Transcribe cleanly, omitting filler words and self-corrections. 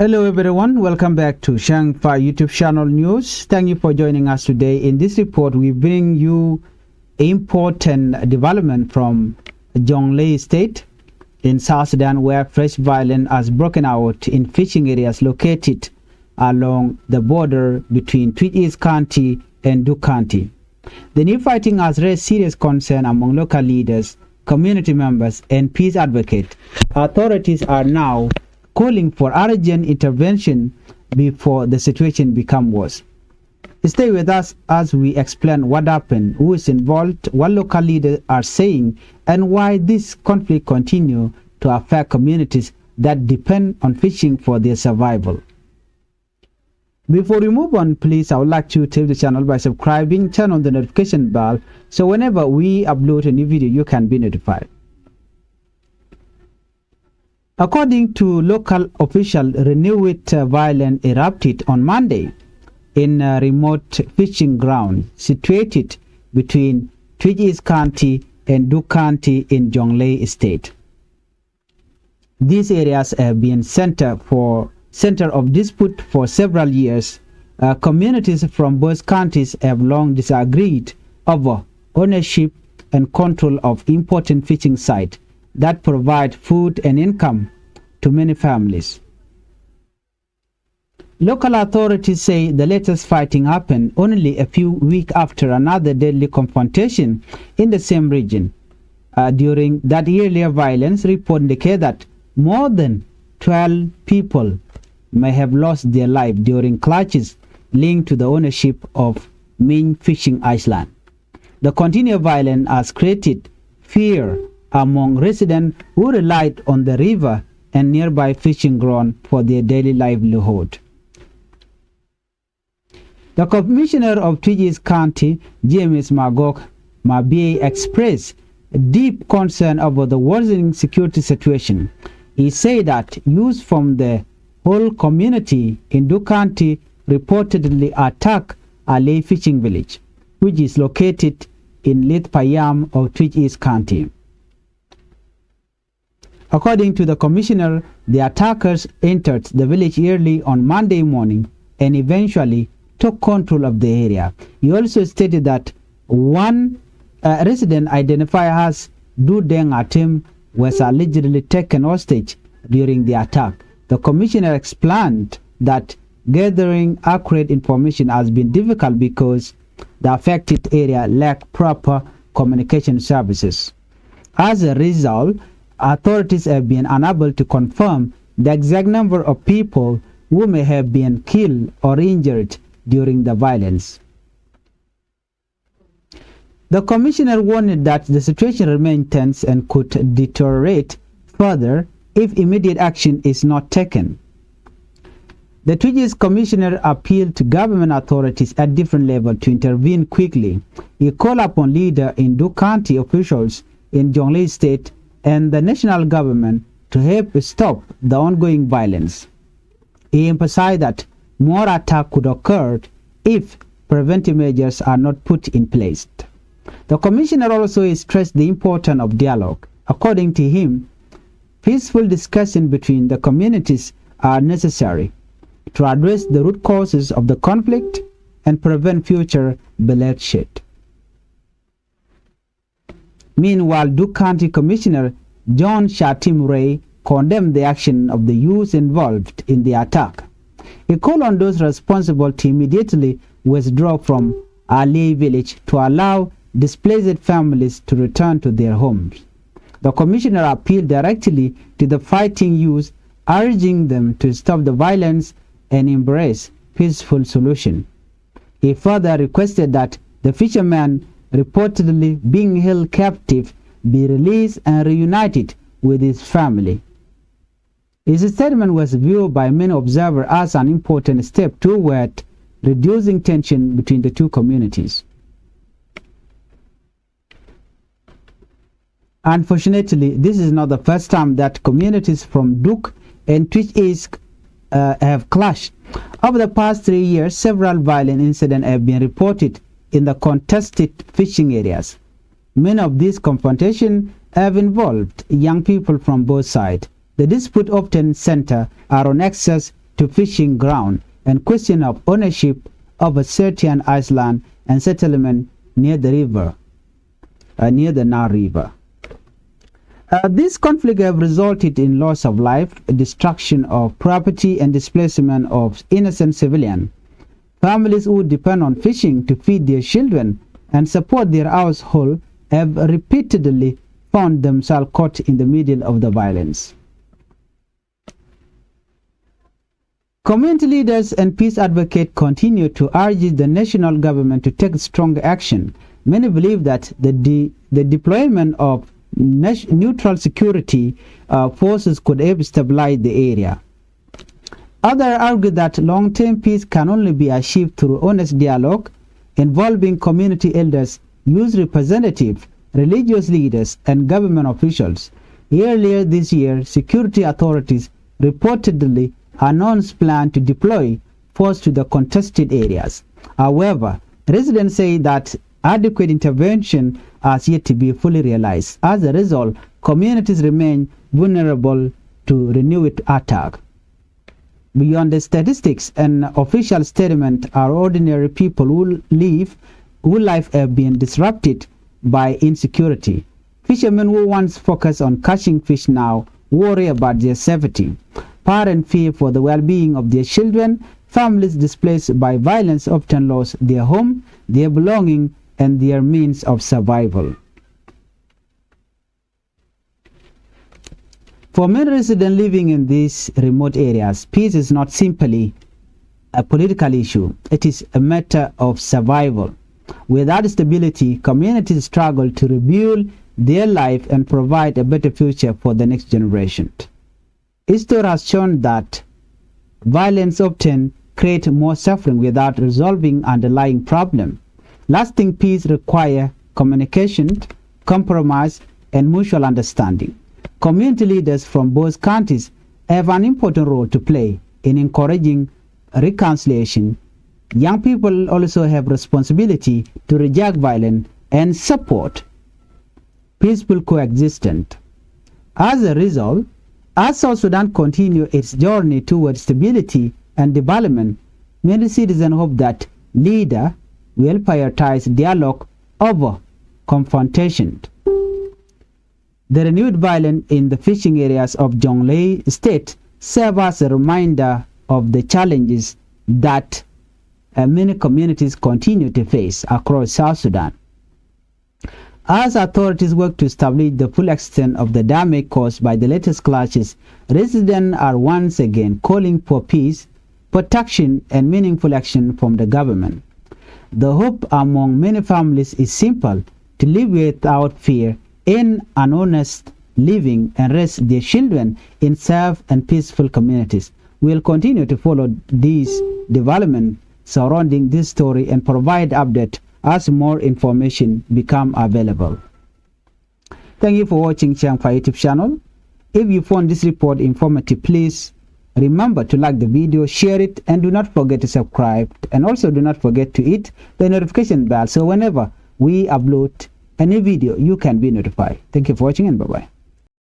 Hello everyone, welcome back to Changfied YouTube channel news. Thank you for joining us today. In this report, we bring you important development from Jonglei state in South Sudan, where fresh violence has broken out in fishing areas located along the border between East County and Duke County. The new fighting has raised serious concern among local leaders, community members, and peace advocates. Authorities are now calling for urgent intervention before the situation becomes worse. Stay with us as we explain what happened, who is involved, what local leaders are saying, and why this conflict continues to affect communities that depend on fishing for their survival. Before we move on, please, I would like to tell the channel by subscribing, turn on the notification bell, so whenever we upload a new video, you can be notified. According to local officials, renewed violence erupted on Monday in a remote fishing ground situated between East County and Duke County in Jonglei State. These areas have been center of dispute for several years. Communities from both counties have long disagreed over ownership and control of important fishing sites that provide food and income to many families. Local authorities say the latest fighting happened only a few weeks after another deadly confrontation in the same region. During that earlier violence, reports indicate that more than 12 people may have lost their life during clashes linked to the ownership of main fishing island. The continued violence has created fear among residents who relied on the river and nearby fishing ground for their daily livelihood. The Commissioner of East County, James Magog Mabie, expressed deep concern over the worsening security situation. He said that youth from the whole community in Duke County reportedly attacked Alei fishing village, which is located in Lith Payam of East County. According to the commissioner, the attackers entered the village early on Monday morning and eventually took control of the area. He also stated that one resident identified as Dudeng Atim was allegedly taken hostage during the attack. The commissioner explained that gathering accurate information has been difficult because the affected area lacked proper communication services. As a result, authorities have been unable to confirm the exact number of people who may have been killed or injured during the violence. The commissioner warned that the situation remains tense and could deteriorate further if immediate action is not taken. The Twitch's commissioner appealed to government authorities at different levels to intervene quickly. He called upon leaders in Duke County, officials in Jonglei State, and the national government to help stop the ongoing violence. He emphasized that more attacks could occur if preventive measures are not put in place. The commissioner also stressed the importance of dialogue. According to him, peaceful discussion between the communities are necessary to address the root causes of the conflict and prevent future bloodshed. Meanwhile, Duke County Commissioner John Shatim Ray condemned the action of the youth involved in the attack. He called on those responsible to immediately withdraw from Alei village to allow displaced families to return to their homes. The commissioner appealed directly to the fighting youth, urging them to stop the violence and embrace peaceful solution. He further requested that the fishermen reportedly being held captive be released and reunited with his family. His statement was viewed by many observers as an important step toward reducing tension between the two communities. Unfortunately, this is not the first time that communities from Duke and East have clashed. Over the past 3 years, several violent incidents have been reported in the contested fishing areas. Many of these confrontations have involved young people from both sides. The dispute often center on access to fishing ground and question of ownership of a certain island and settlement near the river, near the Nile River. This conflict have resulted in loss of life, destruction of property, and displacement of innocent civilians. Families who depend on fishing to feed their children and support their household have repeatedly found themselves caught in the middle of the violence. Community leaders and peace advocates continue to urge the national government to take strong action. Many believe that the deployment of neutral security forces could help stabilize the area. Others argue that long-term peace can only be achieved through honest dialogue involving community elders, youth representatives, religious leaders, and government officials. Earlier this year, security authorities reportedly announced plans to deploy force to the contested areas. However, residents say that adequate intervention has yet to be fully realized. As a result, communities remain vulnerable to renewed attack. Beyond the statistics and official statement are ordinary people whose life have been disrupted by insecurity. Fishermen who once focused on catching fish now worry about their safety. Parents fear for the well-being of their children. Families displaced by violence often lose their home, their belonging, and their means of survival. For many residents living in these remote areas, peace is not simply a political issue. It is a matter of survival. Without stability, communities struggle to rebuild their life and provide a better future for the next generation. History has shown that violence often creates more suffering without resolving underlying problems. Lasting peace requires communication, compromise, and mutual understanding. Community leaders from both countries have an important role to play in encouraging reconciliation. Young people also have responsibility to reject violence and support peaceful coexistence. As a result, as South Sudan continues its journey towards stability and development, many citizens hope that leaders will prioritize dialogue over confrontation. The renewed violence in the fishing areas of Jonglei state serve as a reminder of the challenges that many communities continue to face across South Sudan. As authorities work to establish the full extent of the damage caused by the latest clashes, residents are once again calling for peace, protection, and meaningful action from the government. The hope among many families is simple: to live without fear in an honest living and raise their children in safe and peaceful communities. We will continue to follow these developments surrounding this story and provide updates as more information become available. Thank you for watching Changfied YouTube channel. If you found this report informative, please remember to like the video, share it, and do not forget to subscribe. And also do not forget to hit the notification bell so whenever we upload a new video, you can be notified. Thank you for watching and bye-bye.